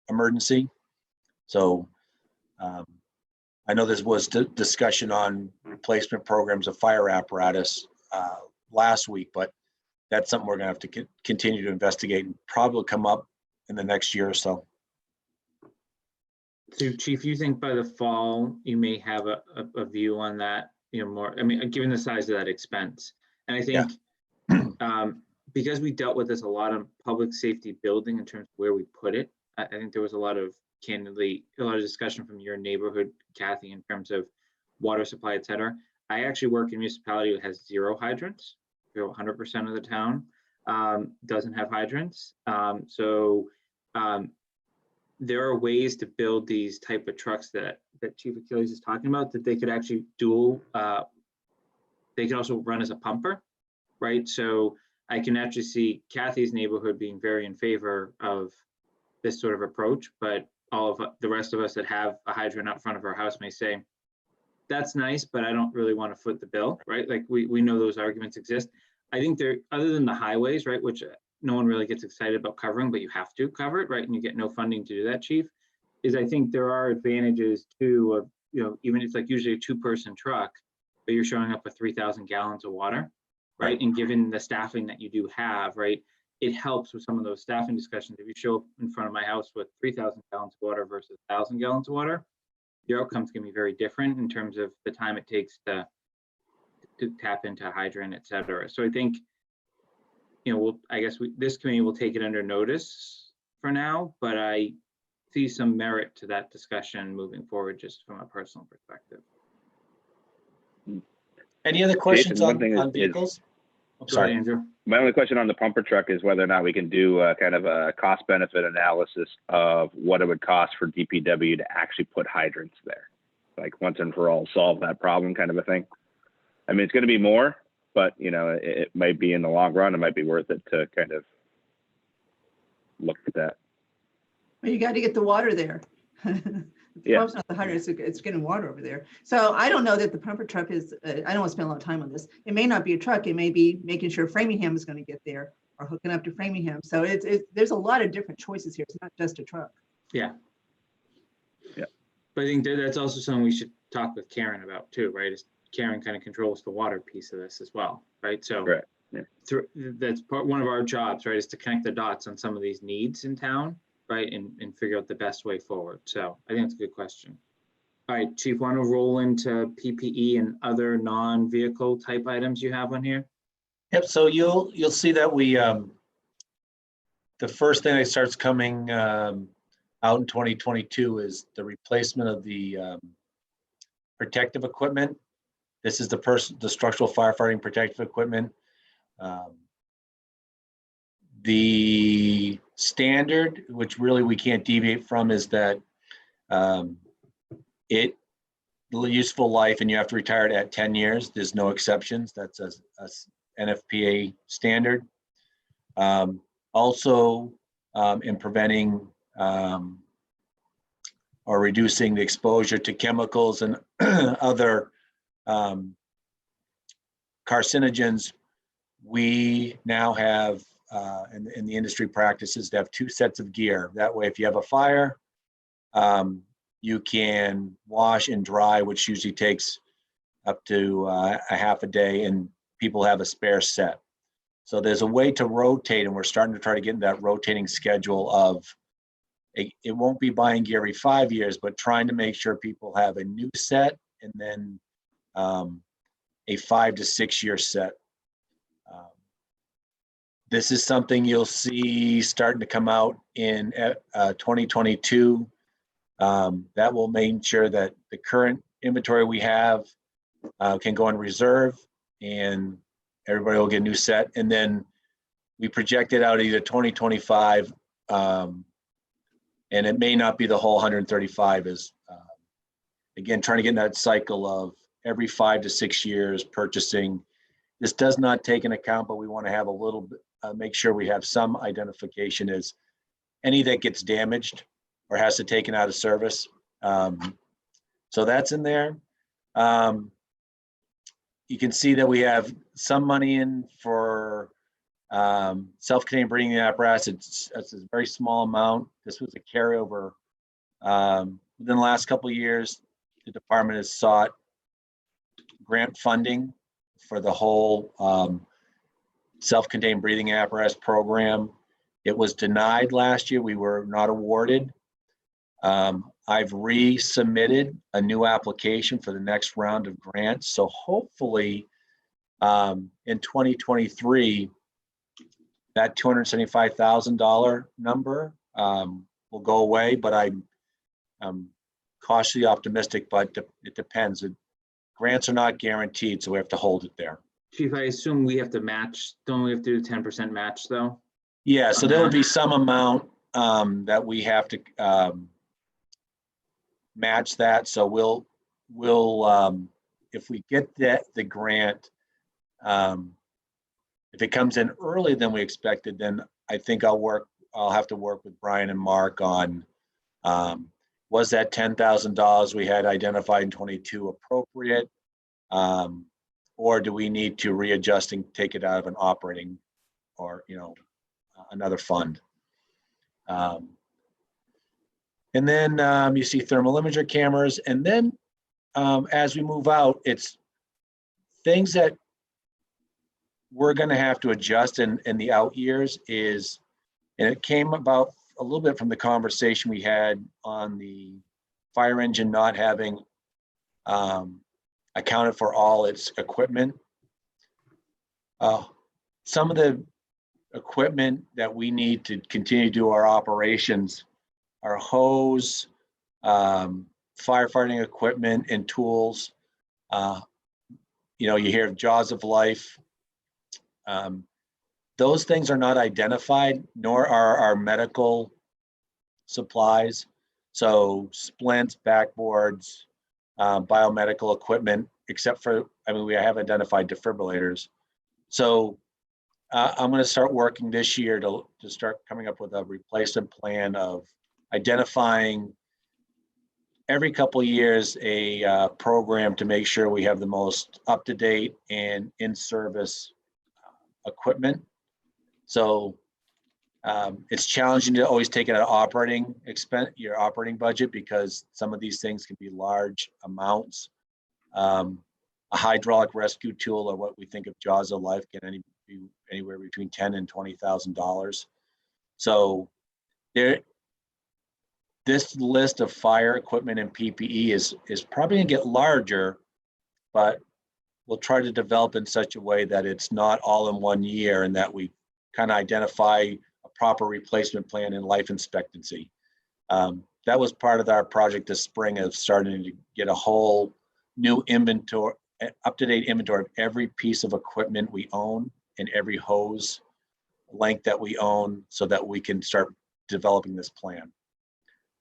I: emergency. So I know there was discussion on replacement programs of fire apparatus last week, but that's something we're going to have to continue to investigate and probably come up in the next year or so.
A: So, Chief, you think by the fall you may have a view on that, more, I mean, given the size of that expense? And I think because we dealt with this a lot of public safety building in terms of where we put it, I think there was a lot of discussion from your neighborhood, Kathy, in terms of water supply, et cetera. I actually work in a municipality that has 0 hydrants. 100% of the town doesn't have hydrants. There are ways to build these type of trucks that Chief Achilles is talking about, that they could actually they could also run as a pumper, right? So I can actually see Kathy's neighborhood being very in favor of this sort of approach, but all of the rest of us that have a hydrant out front of our house may say, that's nice, but I don't really want to foot the bill, right? Like we know those arguments exist. I think other than the highways, right, which no one really gets excited about covering, but you have to cover it, right? And you get no funding to do that, Chief, is I think there are advantages too of, even it's like usually a 2-person truck, but you're showing up with 3,000 gallons of water, right? And given the staffing that you do have, right, it helps with some of those staffing discussions. If you show up in front of my house with 3,000 gallons of water versus 1,000 gallons of water, your outcome's gonna be very different in terms of the time it takes to tap into a hydrant, et cetera. So I think, this committee will take it under notice for now, but I see some merit to that discussion moving forward, just from a personal perspective.
I: Any other questions
B: Jason, one thing
I: on
B: is-
I: vehicles? I'm
A: Go ahead,
I: sorry.
A: Andrew.
B: My only question on the pumper truck is whether or not we can do kind of a cost benefit analysis of what it would cost for DPW to actually put hydrants there. Like once and for all, solve that problem kind of a thing. I mean, it's going to be more, but it might be in the long run, it might be worth it to kind of look at that.
D: Well, you got to get the water there. The problem's not the hydrant, it's getting water over there. So I don't know that the pumper truck is, I don't want to spend a lot of time on this. It may not be a truck. It may be making sure Framingham is going to get there or hooking up to Framingham. So there's a lot of different choices here. It's not just a truck.
A: Yeah.
B: Yeah.
A: But I think that's also something we should talk with Karen about too, right? Is Karen kind of controls the water piece of this as well, right? So
B: Correct. Yeah.
A: that's one of our jobs, right, is to connect the dots on some of these needs in town, right, and figure out the best way forward. So I think it's a good question. All right, Chief, want to roll into PPE and other non-vehicle type items you have on here?
I: Yep, so you'll see that we, the first thing that starts coming out in 2022 is the replacement of the protective equipment. This is the structural firefighting protective equipment. The standard, which really we can't deviate from, is that it useful life and you have to retire it at 10 years. There's no exceptions. That's a NFPA standard. Also, in preventing or reducing the exposure to chemicals and other carcinogens, we now have, in the industry practices, to have 2 sets of gear. That way, if you have a fire, you can wash and dry, which usually takes up to a half a day, and people have a spare set. So there's a way to rotate, and we're starting to try to get in that rotating schedule of, it won't be buying gear every 5 years, but trying to make sure people have a new set and then a 5 to 6 year set. This is something you'll see starting to come out in 2022. That will make sure that the current inventory we have can go on reserve, and everybody will get a new set. And then we project it out either 2025, and it may not be the whole 135. Is again, trying to get in that cycle of every 5 to 6 years purchasing. This does not take into account, but we want to have a little bit, make sure we have some identification as any that gets damaged or has to taken out of service. So that's in there. You can see that we have some money in for self-contained breathing apparatus. It's a very small amount. This was a carryover. Within the last couple of years, the department has sought grant funding for the whole self-contained breathing apparatus program. It was denied last year. We were not awarded. I've resubmitted a new application for the next round of grants. So hopefully in 2023, that $275,000 number will go away, but I'm cautiously optimistic, but it depends. Grants are not guaranteed, so we have to hold it there.
A: Chief, I assume we have to match, don't we have to do 10% match though?
I: Yeah, so there will be some amount that we have to match that. So we'll if we get the grant, if it comes in earlier than we expected, then I think I'll have to work with Brian and Mark on, was that $10,000 we had identified in 22 appropriate? Or do we need to readjust and take it out of an operating or, another fund? And then you see thermal imager cameras. And then as we move out, it's things that we're going to have to adjust in the out years is, and it came about a little bit from the conversation we had on the fire engine not having accounted for all its equipment. Some of the equipment that we need to continue to do our operations are hose, firefighting equipment and tools. You hear of jaws of life. Those things are not identified, nor are our medical supplies. So splints, backboards, biomedical equipment, except for, we have identified defibrillators. So I'm going to start working this year to start coming up with a replacement plan of identifying every couple of years a program to make sure we have the most up-to-date and in-service equipment. So it's challenging to always take it out of operating expense, your operating budget, because some of these things can be large amounts. a hydraulic rescue tool, or what we think of Jaws of Life, can be anywhere between $10,000 and $20,000. So this list of fire equipment and PPE is probably gonna get larger, but we'll try to develop in such a way that it's not all in one year, and that we kind of identify a proper replacement plan and life expectancy. That was part of our project this spring, of starting to get a whole new inventory, up-to-date inventory of every piece of equipment we own and every hose length that we own, so that we can start developing this plan.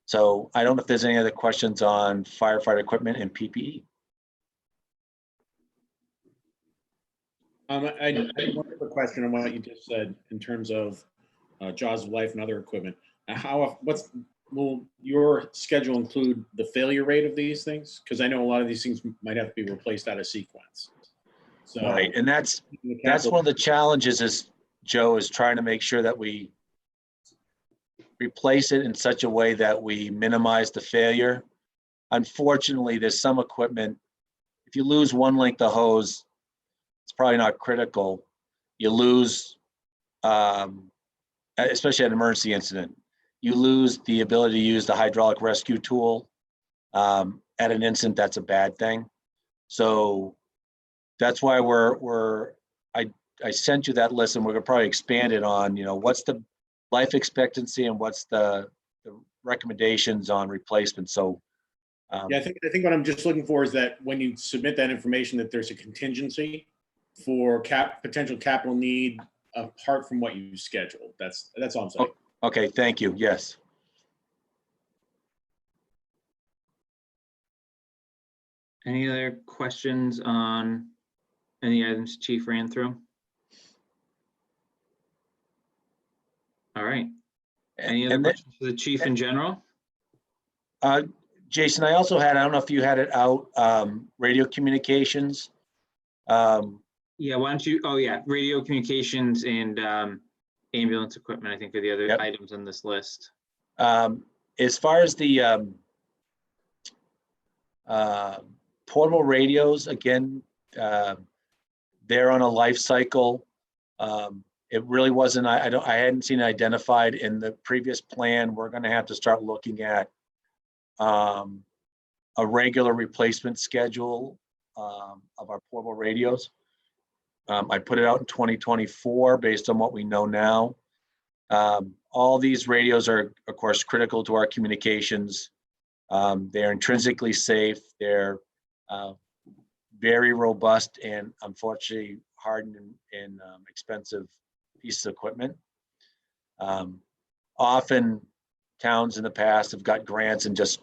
I: So I don't know if there's any other questions on firefighter equipment and PPE.
E: I have one quick question on what you just said in terms of Jaws of Life and other equipment. Will your schedule include the failure rate of these things? Because I know a lot of these things might have to be replaced out of sequence. So,
I: Right, and that's one of the challenges, is Joe is trying to make sure that we replace it in such a way that we minimize the failure. Unfortunately, there's some equipment, if you lose one length of hose, it's probably not critical. You lose, especially at an emergency incident, you lose the ability to use the hydraulic rescue tool. At an incident, that's a bad thing. So that's why I sent you that list, and we're gonna probably expand it on, what's the life expectancy and what's the recommendations on replacement. So
E: yeah, I think what I'm just looking for is that when you submit that information, that there's a contingency for potential capital need apart from what you scheduled. That's all I'm saying.
I: Okay, thank you. Yes.
A: Any other questions on any items Chief ran through? All right. Any other questions for the Chief in general?
I: Jason, I also had, I don't know if you had it out, radio communications.
A: Yeah, why don't you, radio communications and ambulance equipment, I think, are the other items on this list.
I: As far as the portable radios, again, they're on a life cycle. It really wasn't, I hadn't seen it identified in the previous plan. We're gonna have to start looking at a regular replacement schedule of our portable radios. I put it out in 2024 based on what we know now. All these radios are, of course, critical to our communications. They're intrinsically safe. They're very robust and, unfortunately, hardened and expensive pieces of equipment. Often towns in the past have got grants and just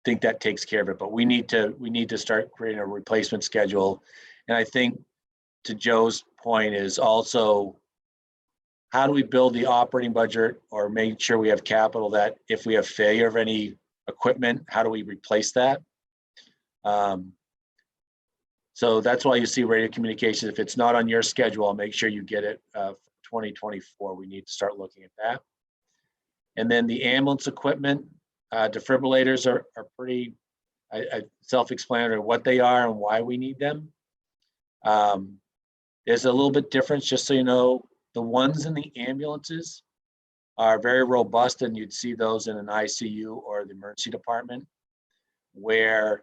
I: think that takes care of it, but we need to start creating a replacement schedule. And I think, to Joe's point, is also, how do we build the operating budget or make sure we have capital that if we have failure of any equipment, how do we replace that? So that's why you see radio communications. If it's not on your schedule, I'll make sure you get it for 2024. We need to start looking at that. And then the ambulance equipment, defibrillators are pretty self-explanatory what they are and why we need them. There's a little bit difference, just so you know. The ones in the ambulances are very robust, and you'd see those in an ICU or the emergency department, where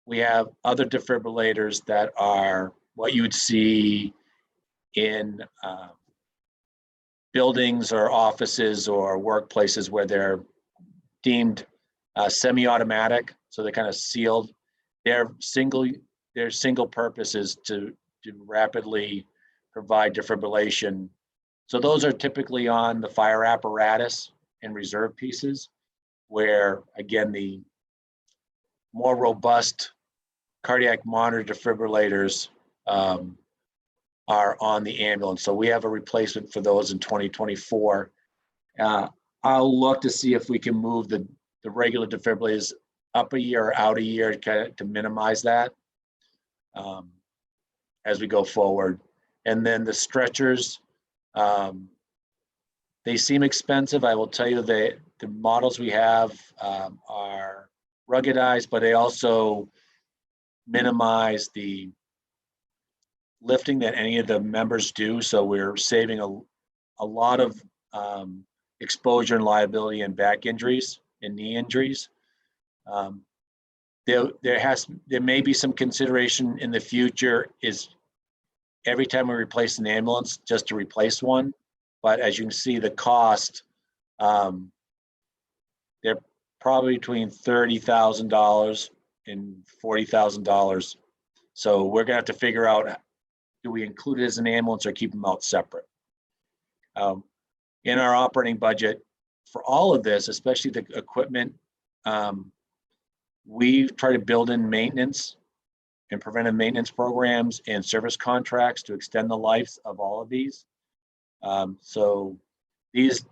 I: we have other defibrillators that are what you would see in buildings or offices or workplaces, where they're deemed semi-automatic, so they're kind of sealed. Their single purpose is to rapidly provide defibrillation. So those are typically on the fire apparatus and reserve pieces, where, again, the more robust cardiac monitor defibrillators are on the ambulance. So we have a replacement for those in 2024. I'll look to see if we can move the regular defibrillators up a year or out a year to minimize that as we go forward. And then the stretchers, they seem expensive. I will tell you that the models we have are ruggedized, but they also minimize the lifting that any of the members do. So we're saving a lot of exposure and liability and back injuries and knee injuries. There may be some consideration in the future is every time we replace an ambulance just to replace one. But as you can see, the cost, they're probably between $30,000 and $40,000. So we're gonna have to figure out, do we include it as an ambulance or keep them out separate? In our operating budget for all of this, especially the equipment, we try to build in maintenance and preventive maintenance programs and service contracts to extend the lives of all of these. So these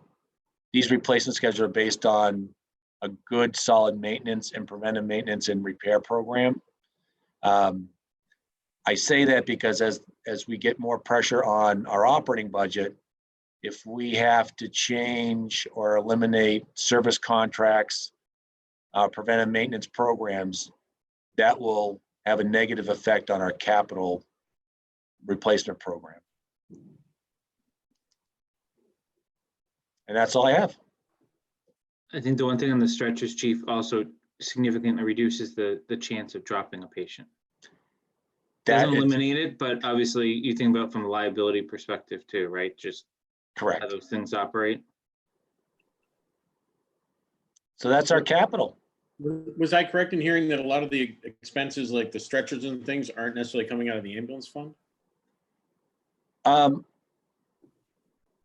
I: replacement schedules are based on a good, solid maintenance and preventive maintenance and repair program. I say that because as we get more pressure on our operating budget, if we have to change or eliminate service contracts, preventive maintenance programs, that will have a negative effect on our capital replacement program. And that's all I have.
A: I think the one thing on the stretchers, Chief, also significantly reduces the chance of dropping a patient. Doesn't eliminate it, but obviously you think about from a liability perspective too, right? Just
I: correct.
A: How those things operate.
I: So that's our capital.
E: Was I correct in hearing that a lot of the expenses, like the stretchers and things, aren't necessarily coming out of the ambulance fund?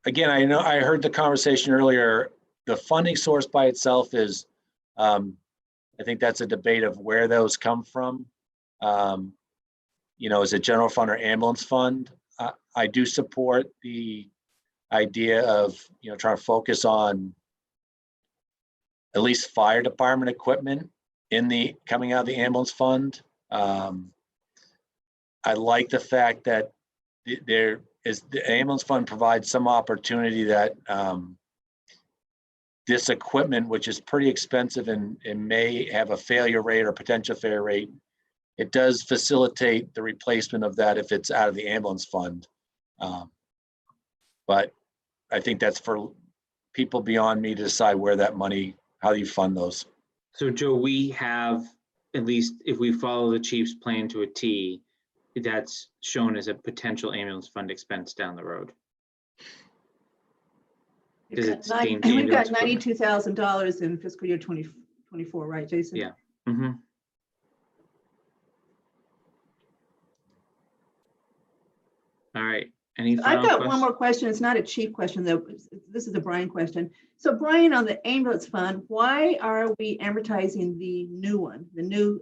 I: Again, I know I heard the conversation earlier. The funding source by itself is, I think that's a debate of where those come from. You know, is it general fund or ambulance fund? I do support the idea of, you know, trying to focus on at least fire department equipment in the coming out of the ambulance fund. I like the fact that there is the ambulance fund provides some opportunity that this equipment, which is pretty expensive and may have a failure rate or potential failure rate, it does facilitate the replacement of that if it's out of the ambulance fund. But I think that's for people beyond me to decide where that money, how do you fund those?
A: So Joe, we have, at least if we follow the chief's plan to a T, that's shown as a potential ambulance fund expense down the road.
D: We've got $92,000 in fiscal year 2024, right, Jason?
A: Yeah. Mm-hmm. All right. Any final
D: I've got
A: questions?
D: one more question. It's not a chief question, though. This is a Brian question. So Brian, on the ambulance fund, why are we amortizing the new one, the new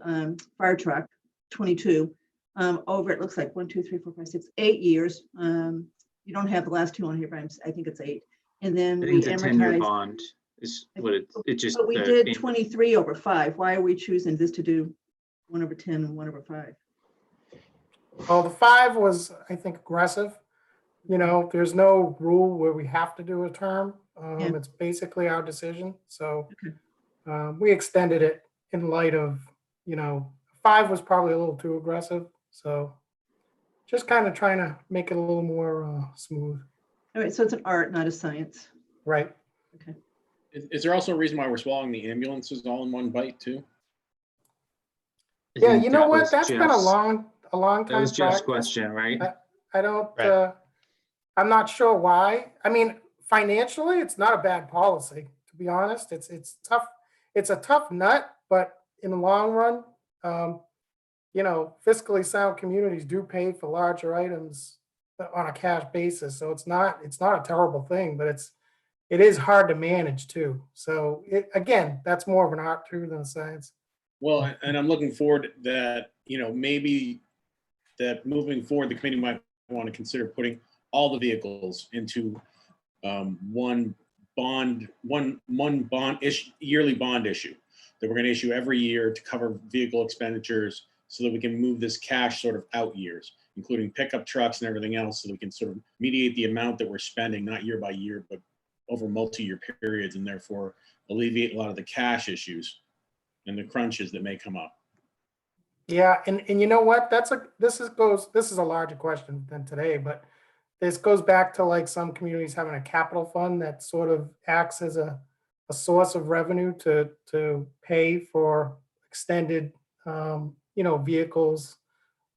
D: fire truck 22 over, it looks like 1, 2, 3, 4, 5, 6, 8 years. You don't have the last two on here, but I think it's 8. And then
A: I
D: we
A: think it's a 10-year
D: amortize.
A: bond is what it just.
D: But we did 23 over 5. Why are we choosing this to do 1 over 10 and 1 over 5?
H: Well, the 5 was, I think, aggressive. You know, there's no rule where we have to do a term. It's basically our decision. So we extended it in light of, you know, 5 was probably a little too aggressive. So just kind of trying to make it a little more smooth.
D: All right, so it's an art, not a science.
H: Right.
D: Okay.
E: Is there also a reason why we're swallowing the ambulances all in one bite too?
H: Yeah, you know what? That's been a long time.
A: That was Jeff's
H: practice.
A: question, right?
H: I don't,
C: Right.
H: I'm not sure why. I mean, financially, it's not a bad policy, to be honest. It's tough. It's a tough nut, but in the long run, you know, fiscally sound communities do pay for larger items on a cash basis. So it's not a terrible thing, but it is hard to manage too. So again, that's more of an art too than a science.
E: Well, and I'm looking forward that, you know, maybe that moving forward, the committee might want to consider putting all the vehicles into one yearly bond issue that we're going to issue every year to cover vehicle expenditures so that we can move this cash sort of out years, including pickup trucks and everything else, so we can sort of mediate the amount that we're spending, not year by year, but over multi-year periods, and therefore alleviate a lot of the cash issues and the crunches that may come up.
H: Yeah, and you know what? This is a larger question than today, but this goes back to like some communities having a capital fund that sort of acts as a source of revenue to pay for extended, vehicles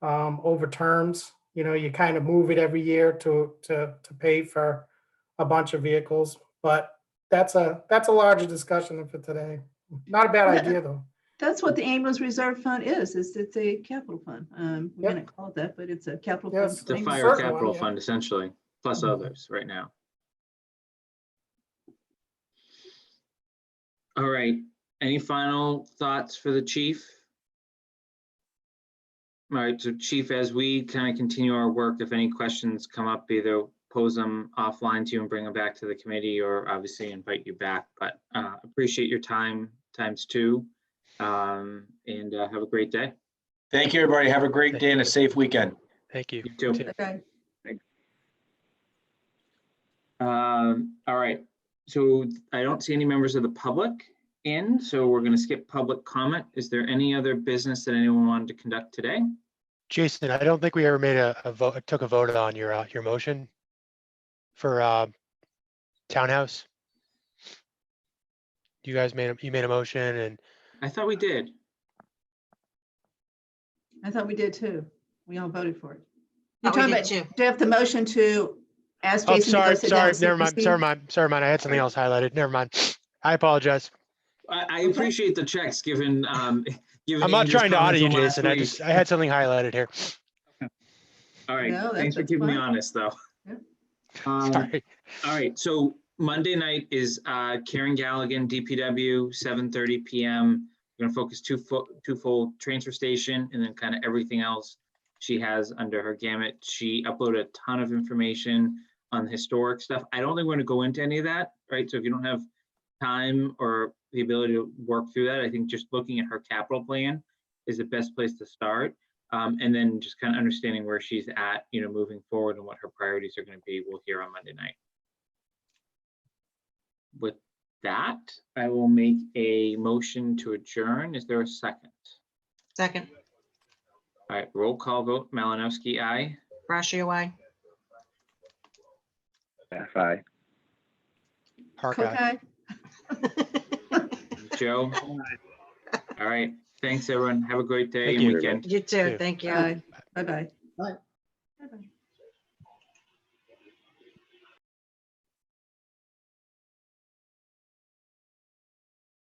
H: over terms. You kind of move it every year to pay for a bunch of vehicles, but that's a larger discussion for today. Not a bad
D: Yeah.
H: idea though.
D: That's what the ambulance reserve fund is. It's a capital fund. We
H: Yep.
D: didn't call it that, but it's a capital
H: Yes.
D: fund.
A: The
H: Maybe
A: fire
H: certain
A: capital
H: one, yeah.
A: fund essentially, plus
H: Mhm.
A: others right now. All right, any final thoughts for the chief? All right, so chief, as we kind of continue our work, if any questions come up, either pose them offline to you and bring them back to the committee, or obviously invite you back, but appreciate your time ×2, and have a great day.
I: Thank you, everybody. Have a great day and a safe weekend.
C: Thank you.
A: You too.
D: Okay.
A: All right, so I don't see any members of the public in, so we're going to skip public comment. Is there any other business that anyone wanted to conduct today?
C: Jason, I don't think we ever made a vote, took a vote on your motion for Townhouse. You guys made a motion, and
A: I thought we did.
D: I thought we did too. We all voted for it.
F: Oh,
D: You're
F: we
D: talking
F: did
D: about,
F: too.
D: do you have the motion to ask
C: oh,
D: Jason to go
C: sorry,
D: sit down?
C: never
D: with
C: mind,
D: CPC?
C: sorry, man. I had something else highlighted. Never mind. I apologize.
A: I appreciate the checks given. Given
C: I'm not
A: Andy's
C: trying to audit
A: comments
C: you,
A: from last
C: Jason.
A: week.
C: I had something highlighted here.
A: All right,
D: No,
A: thanks for
D: that's
A: keeping me
D: fine.
A: honest, though.
D: Yep.
C: Sorry.
A: All right, so Monday night is Karen Galligan, DPW, 7:30 p.m. We're gonna focus twofold transfer station and then kind of everything else she has under her gamut. She uploaded a ton of information on the historic stuff. I don't think we're gonna go into any of that, right? So if you don't have time or the ability to work through that, I think just looking at her capital plan is the best place to start. And then just kind of understanding where she's at, moving forward and what her priorities are going to be, we'll hear on Monday night. With that, I will make a motion to adjourn. Is there a second?
F: Second,
A: All right, roll call vote. Malinowski, aye.
F: Brascio, aye.
B: Aye.
C: Park eye.
D: Okay.
A: Joe? All right, thanks everyone. Have a great day
C: Thank
A: and
C: you.
A: weekend.
F: You too,
C: Too.
F: thank you.
D: Bye. Bye-bye.
E: Bye.